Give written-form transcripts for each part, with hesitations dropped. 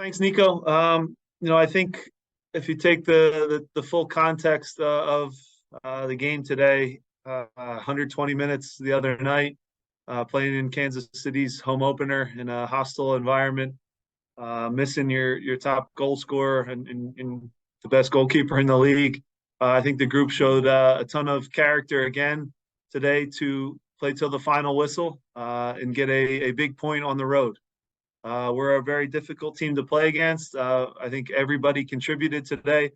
Thanks, Nico. I think if you take the full context of the game today, 120 minutes the other night, playing in Kansas City's home opener in a hostile environment, missing your top goal scorer and the best goalkeeper in the league. I think the group showed a ton of character again today to play till the final whistle and get a big point on the road. We're a very difficult team to play against. I think everybody contributed today.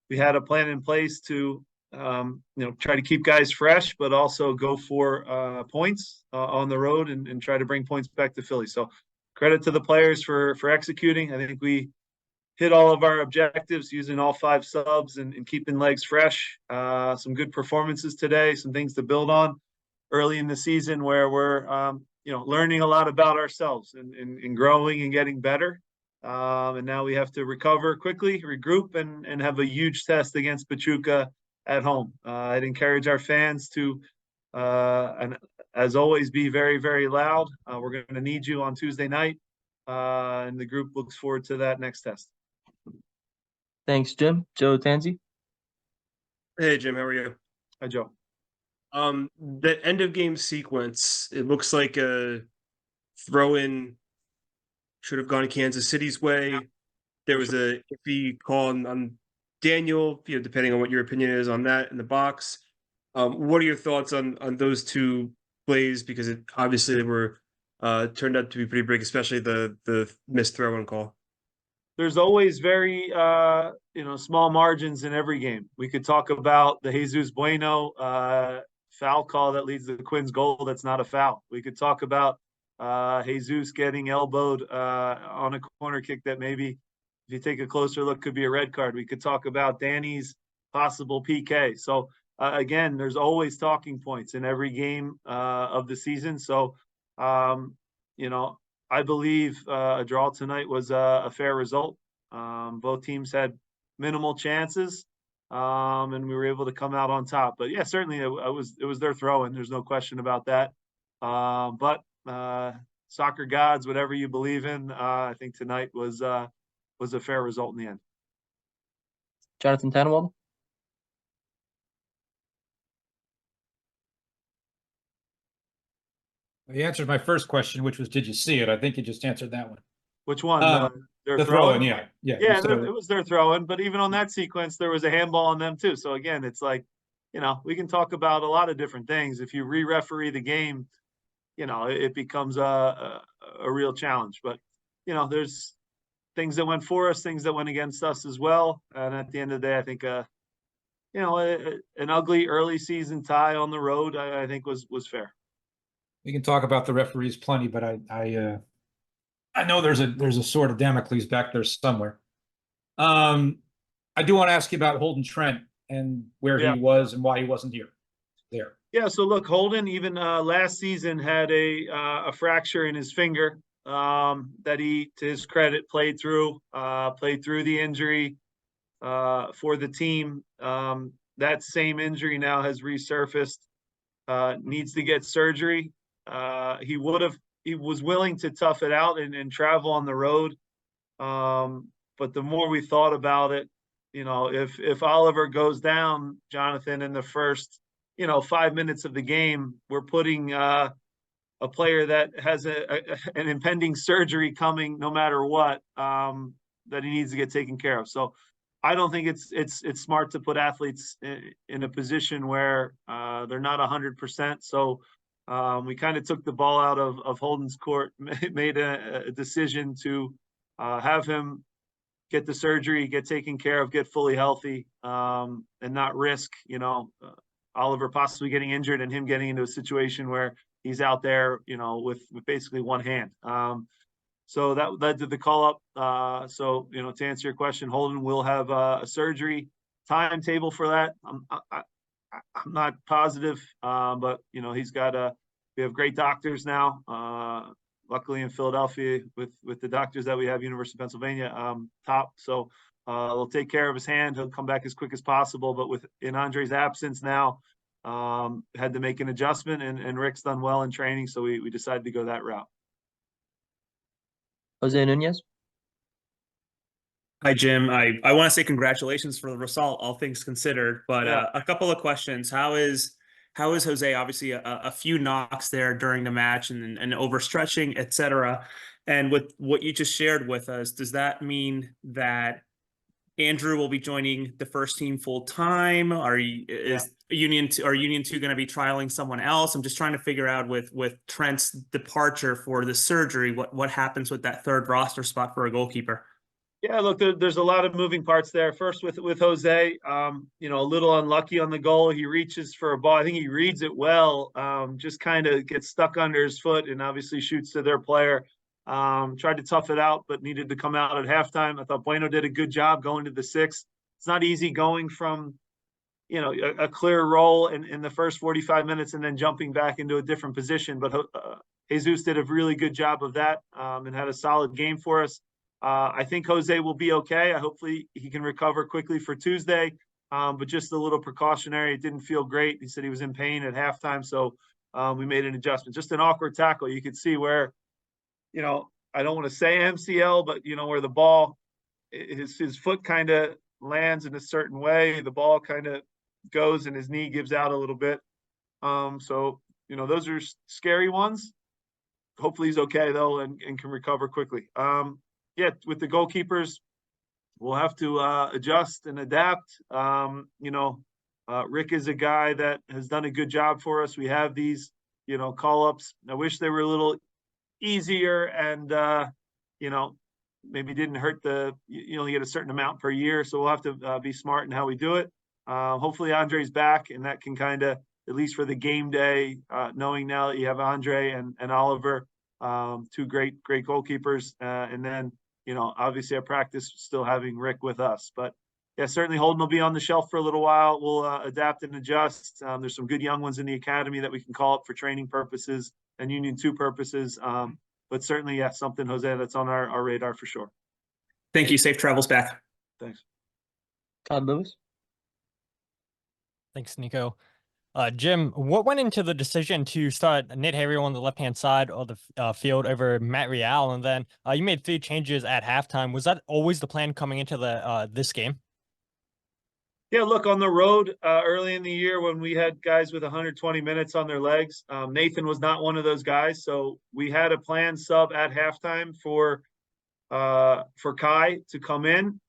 We had a plan in place to, try to keep guys fresh, but also go for points on the road and try to bring points back to Philly. So credit to the players for executing. I think we hit all of our objectives using all five subs and keeping legs fresh. Some good performances today, some things to build on early in the season where we're learning a lot about ourselves and growing and getting better. And now we have to recover quickly, regroup, and have a huge test against Pachuca at home. I'd encourage our fans to, and as always, be very, very loud. We're going to need you on Tuesday night, and the group looks forward to that next test. Thanks, Jim. Joe Tanzi. Hey, Jim, how are you? Hi, Joe. The end of game sequence, it looks like a throw-in should have gone Kansas City's way. There was a iffy call on Daniel, depending on what your opinion is on that in the box. What are your thoughts on those two plays? Because it obviously they were turned out to be pretty big, especially the missed throw-in call. There's always very small margins in every game. We could talk about the Jesus Bueno foul call that leads to the Quinn's goal. That's not a foul. We could talk about Jesus getting elbowed on a corner kick that maybe, if you take a closer look, could be a red card. We could talk about Danny's possible PK. So again, there's always talking points in every game of the season. So I believe a draw tonight was a fair result. Both teams had minimal chances, and we were able to come out on top. But yeah, certainly it was their throw-in. There's no question about that. But soccer gods, whatever you believe in, I think tonight was a fair result in the end. Jonathan Tannenwald. You answered my first question, which was, did you see it? I think you just answered that one. Which one? The throw-in, yeah. Yeah, it was their throw-in, but even on that sequence, there was a handball on them too. So again, it's like, we can talk about a lot of different things. If you re-referee the game, it becomes a real challenge. But, there's things that went for us, things that went against us as well. And at the end of the day, I think, an ugly early season tie on the road, I think was fair. We can talk about the referees plenty, but I know there's a sword of Damocles back there somewhere. I do want to ask you about Holden Trent and where he was and why he wasn't here. There. Yeah. So look, Holden even last season had a fracture in his finger that he, to his credit, played through the injury for the team. That same injury now has resurfaced. Needs to get surgery. He was willing to tough it out and travel on the road. But the more we thought about it, if Oliver goes down, Jonathan, in the first, 5 minutes of the game, we're putting a player that has an impending surgery coming no matter what, that he needs to get taken care of. So I don't think it's smart to put athletes in a position where they're not 100%. So we kind of took the ball out of Holden's court, made a decision to have him get the surgery, get taken care of, get fully healthy, and not risk, Oliver possibly getting injured and him getting into a situation where he's out there, with basically one hand. So that led to the call up. So, to answer your question, Holden will have a surgery timetable for that. I'm not positive, but he's got we have great doctors now. Luckily in Philadelphia with the doctors that we have, University of Pennsylvania, top. So they'll take care of his hand. He'll come back as quick as possible. But in Andre's absence now, had to make an adjustment, and Rick's done well in training, so we decided to go that route. Jose Nunez. Hi, Jim. I want to say congratulations for the result, all things considered. But Yeah. a couple of questions. How is Jose? Obviously, a few knocks there during the match and overstretching, etc. And with what you just shared with us, does that mean that Andrew will be joining the first team full time? Is Union Two going to be trialing someone else? I'm just trying to figure out with Trent's departure for the surgery, what happens with that third roster spot for a goalkeeper. Yeah, look, there's a lot of moving parts there. First, with Jose, you know, a little unlucky on the goal. He reaches for a ball. I think he reads it well. Just kind of gets stuck under his foot, and obviously shoots to their player. Tried to tough it out, but needed to come out at halftime. I thought Bueno did a good job going to the sixth. It's not easy going from, you know, a clear role in the first 45 minutes and then jumping back into a different position. But Jesus did a really good job of that, and had a solid game for us. I think Jose will be okay. Hopefully he can recover quickly for Tuesday, but just a little precautionary. It didn't feel great. He said he was in pain at halftime, so we made an adjustment. Just an awkward tackle. You could see where, you know, I don't want to say MCL, but you know where the ball, his foot kind of lands in a certain way. The ball kind of goes and his knee gives out a little bit. So you know those are scary ones. Hopefully he's okay though and can recover quickly. Yeah, with the goalkeepers, we'll have to adjust and adapt. You know, Rick is a guy that has done a good job for us. We have these, you know, call-ups. I wish they were a little easier and, you know, maybe didn't hurt you only get a certain amount per year. So we'll have to be smart in how we do it. Hopefully Andre's back and that can kind of, at least for the game day, knowing now that you have Andre and Oliver, two great goalkeepers. And then, you know, obviously at practice still having Rick with us, but yeah, certainly Holden will be on the shelf for a little while. We'll adapt and adjust. There's some good young ones in the academy that we can call up for training purposes and Union 2 purposes. But certainly, yeah, something, Jose, that's on our radar for sure. Thank you. Safe travels back. Thanks. Todd Lewis. Thanks, Nico. Jim, what went into the decision to start Nate Harriel on the left-hand side of the field over Matt Real, and then you made 3 changes at halftime? Was that always the plan coming into the this game? Yeah, look, on the road early in the year when we had guys with 120 minutes on their legs, Nathan was not one of those guys. So we had a planned sub at halftime for Kai to come in.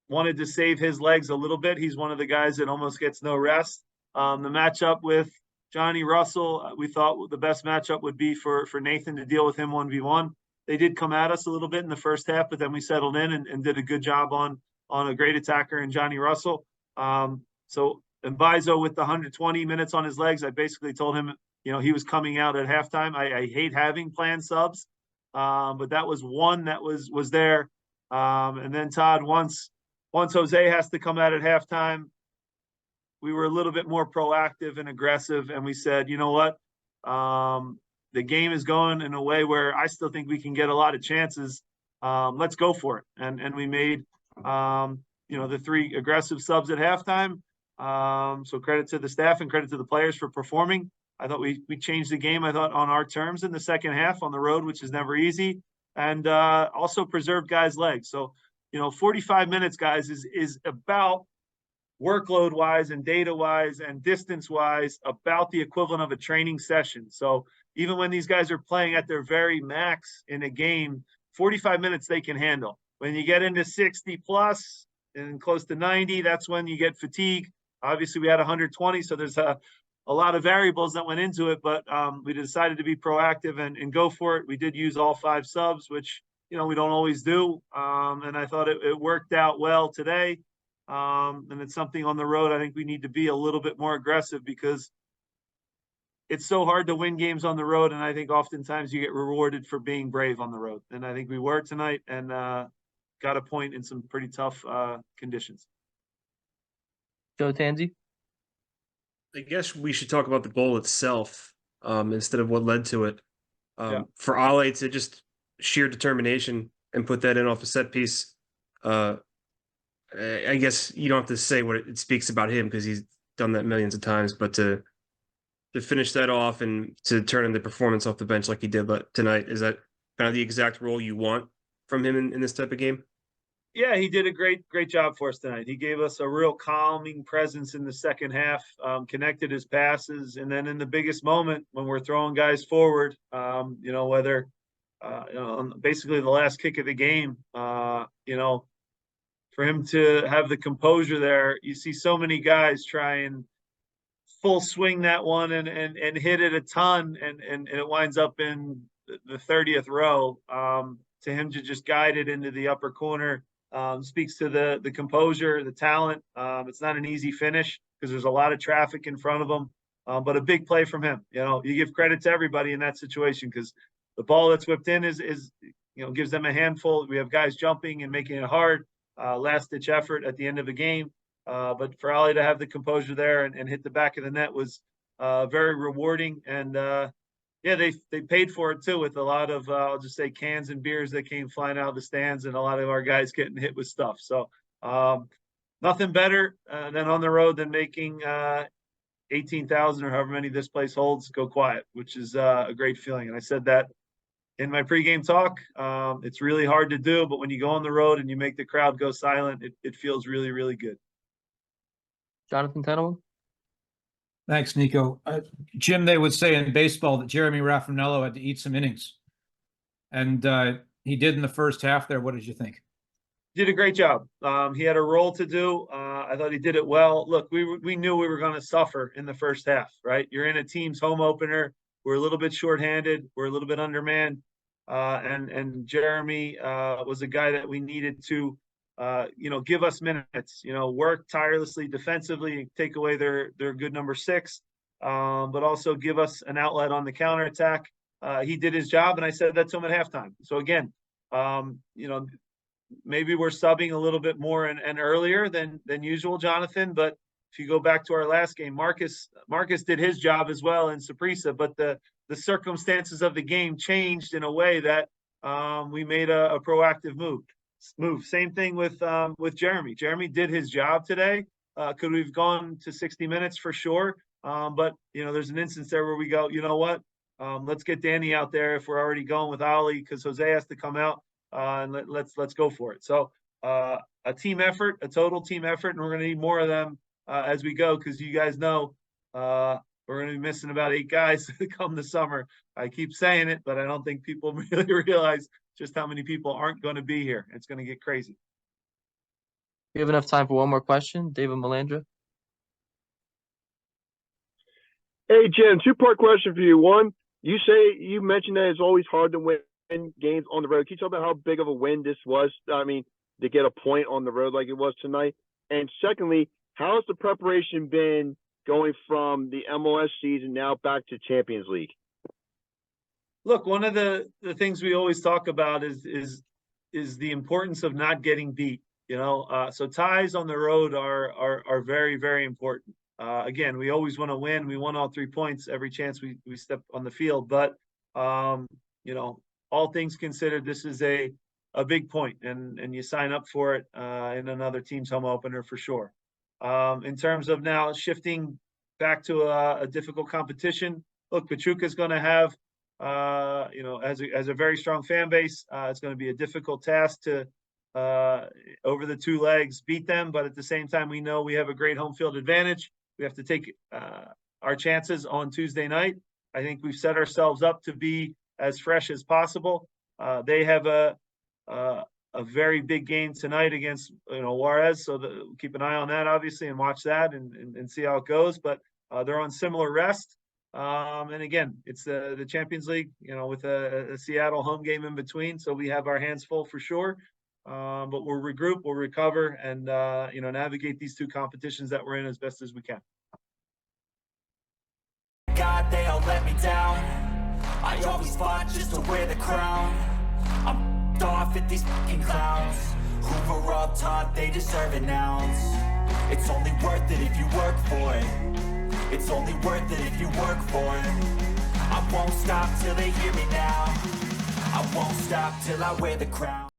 Wanted to save his legs a little bit. He's one of the guys that almost gets no rest. The matchup with Johnny Russell, we thought the best matchup would be for Nathan to deal with him 1v1. They did come at us a little bit in the first half, but then we settled in and did a good job on a great attacker in Johnny Russell. So Mbaizo with the 120 minutes on his legs, I basically told him, you know, he was coming out at halftime. I hate having planned subs, but that was one that was there. And then Todd, once Jose has to come out at halftime, we were a little bit more proactive and aggressive, and we said, you know what, the game is going in a way where I still think we can get a lot of chances. Let's go for it. And we made, you know, the 3 aggressive subs at halftime. So credit to the staff and credit to the players for performing. I thought we changed the game, I thought, on our terms in the second half on the road, which is never easy, and also preserved guys' legs. So, you know, 45 minutes, guys, is about workload wise and data wise and distance wise about the equivalent of a training session. So even when these guys are playing at their very max in a game, 45 minutes they can handle. When you get into 60 plus and close to 90, that's when you get fatigue. Obviously we had 120, so there's a lot of variables that went into it, but we decided to be proactive and go for it. We did use all 5 subs, which, you know, we don't always do. And I thought it worked out well today. And it's something on the road I think we need to be a little bit more aggressive, because it's so hard to win games on the road, and I think oftentimes you get rewarded for being brave on the road, and I think we were tonight, and got a point in some pretty tough conditions. Joe Tanzi. I guess we should talk about the goal itself instead of what led to it. Yeah. For Ale to just sheer determination and put that in off a set piece, I guess you don't have to say what it speaks about him because he's done that millions of times, but to finish that off and to turn in the performance off the bench like he did tonight, is that kind of the exact role you want from him in this type of game? Yeah, he did a great job for us tonight. He gave us a real calming presence in the second half, connected his passes, and then in the biggest moment when we're throwing guys forward, whether on basically the last kick of the game, for him to have the composure there, you see so many guys try and full swing that one and hit it a ton, and it winds up in the 30th row. To him to just guide it into the upper corner speaks to the composure, the talent. It's not an easy finish because there's a lot of traffic in front of him, but a big play from him. You give credit to everybody in that situation because the ball that's whipped in is gives them a handful. We have guys jumping and making it hard. Last ditch effort at the end of the game. But for Ali to have the composure there and hit the back of the net was very rewarding. And yeah, they paid for it too with a lot of I'll just say cans and beers that came flying out of the stands, and a lot of our guys getting hit with stuff. So nothing better than on the road than making 18,000 or however many this place holds go quiet, which is a great feeling. And I said that in my pregame talk. It's really hard to do, but when you go on the road and you make the crowd go silent, it feels really, really good. Jonathan Tannenbaum? Thanks, Nico. Jim, they would say in baseball that Jeremy Raffanello had to eat some innings. And he did in the first half there. What did you think? Did a great job. He had a role to do. I thought he did it well. Look, we knew we were going to suffer in the first half, right? You're in a team's home opener. We're a little bit shorthanded. We're a little bit undermanned. And Jeremy was a guy that we needed to give us minutes, work tirelessly defensively, take away their good number 6, but also give us an outlet on the counterattack. He did his job, and I said that to him at halftime. So again, maybe we're subbing a little bit more and earlier than usual, Jonathan. But if you go back to our last game, Marcus did his job as well in Saprissa, but the circumstances of the game changed in a way that we made a proactive move. Same thing with Jeremy. Jeremy did his job today. Could we've gone to 60 minutes for sure? But there's an instance there where we go, you know what? Let's get Danny out there if we're already going with Ali because Jose has to come out, and let's go for it. So a team effort, a total team effort, and we're going to need more of them as we go because you guys know we're going to be missing about 8 guys come the summer. I keep saying it, but I don't think people really realize just how many people aren't going to be here. It's going to get crazy. We have enough time for one more question. David Melandra. Hey, Jim, 2-part question for you. One, you mentioned that it's always hard to win games on the road. Can you talk about how big of a win this was? I mean, to get a point on the road like it was tonight. And secondly, how has the preparation been going from the MLS season now back to Champions League? Look, one of the things we always talk about is the importance of not getting beat. So ties on the road are very, very important. Again, we always want to win. We want all 3 points every chance we step on the field. But all things considered, this is a big point, and you sign up for it in another team's home opener for sure. In terms of now shifting back to a difficult competition, look, Pachuca's going to have as a very strong fan base, it's going to be a difficult task to over the 2 legs beat them. But at the same time, we know we have a great home field advantage. We have to take our chances on Tuesday night. I think we've set ourselves up to be as fresh as possible. They have a very big game tonight against Juarez, so keep an eye on that obviously and watch that and see how it goes. But they're on similar rest. And again, it's the Champions League, with a Seattle home game in between. So we have our hands full for sure. But we'll regroup, we'll recover, and navigate these 2 competitions that we're in as best as we can. God, they all let me down. I always fought just to wear the crown. I'm off at these fucking clowns who were all taught they deserve an ounce. It's only worth it if you work for it. It's only worth it if you work for it. I won't stop till they hear me now. I won't stop till I wear the crown.